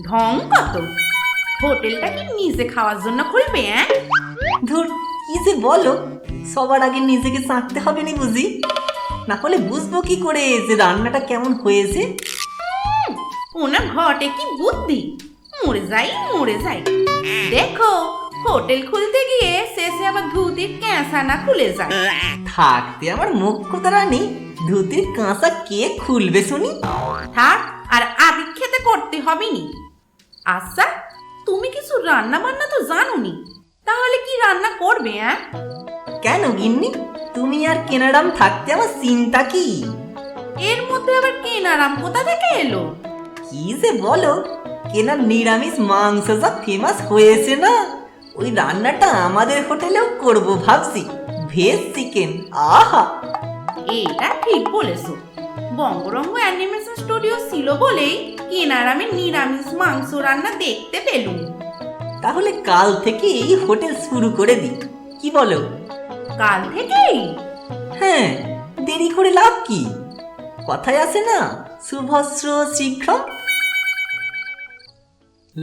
ঢং কত! হোটেলটা কি নিজে খাওয়ার জন্য খুলবে? ধুর, কি যে বলো, সবার আগে নিজেকে চাঁকতে হবে না বুঝি? না হলে বুঝবো কি করে যে রান্নাটা কেমন হয়েছে? ওনার ঘটে কি বুদ্ধি! মরে যাই মরে যাই। দেখো, হোটেল খুলতে গিয়ে শেষে আবার ধুতির ক্যাঁচা না খুলে যায়। থাকতে আমার মুখ্যতা রানী, ধুতির কাঁচা কে খুলবে শুনি? থাক, আর আদিক খেতে করতে হবে নি। আচ্ছা, তুমি কিছু রান্না বান্না তো জানোনি, তাহলে কি রান্না করবে? কেন গিন্নি, তুমি আর কেনাডাম থাকতে আমার চিন্তা কি? এর মধ্যে আবার কেনারাম কোথা থেকে এলো? কি যে বলো, কেনার নিরামিষ মাংস যা ফেমাস হয়েছে না, ওই রান্নাটা আমাদের হোটেলেও করব ভাবছি। ভেজ চিকেন, আহা! এটা ঠিক বলেছো। বঙ্গরঙ্গ অ্যানিমেশন স্টুডিও ছিল বলেই কেনারামের নিরামিষ মাংস রান্না দেখতে পেলুম। তাহলে কাল থেকে এই হোটেল শুরু করে দিই, কি বলো? কাল থেকেই? হ্যাঁ, দেরি করে লাভ কি? কথায় আছে না, শুভস্র শীঘ্র।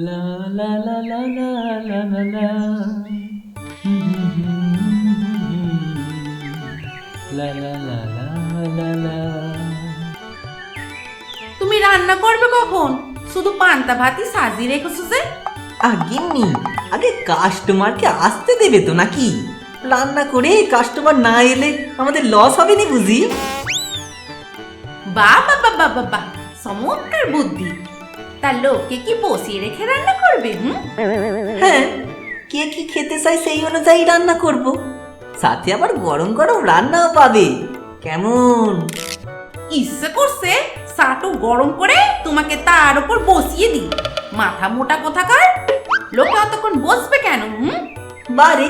লা লা লা লা লা লা লা লা। লা লা লা লা লা লা। তুমি রান্না করবে কখন? শুধু পান্তা ভাতই সাজিয়ে রেখেছো যে? গিন্নি, আগে কাস্টমারকে আসতে দেবে তো নাকি? রান্না করে কাস্টমার না এলে আমাদের লস হবে না বুঝি? বাহ বাহ বাহ বাহ বাহ বাহ, চমৎকার বুদ্ধি। তা লোককে কি বসিয়ে রেখে রান্না করবে? হ্যাঁ, কে কি খেতে চাই সেই অনুযায়ী রান্না করব, সাথে আবার গরম গরম রান্নাও পাবে। কেমন? ইচ্ছে করছে সাটু গরম করে তোমাকে তার উপর বসিয়ে দিই। মাথা মোটা কোথাকার! লোকে অতক্ষণ বসবে কেন? বারে,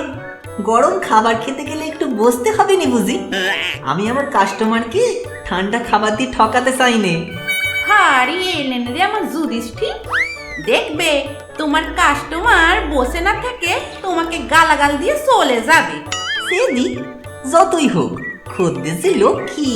গরম খাবার খেতে গেলে একটু বসতে হবে নি বুঝি? আমি আমার কাস্টমারকে ঠান্ডা খাবার দিয়ে ঠকাতে চাই নে। হারি এলেন রে আমার যুধিষ্ঠির। দেখবে তোমার কাস্টমার বসে না থেকে তোমাকে গালাগাল দিয়ে চলে যাবে। সে দিক, যতই হোক খদ্দের যে লক্ষ্মী।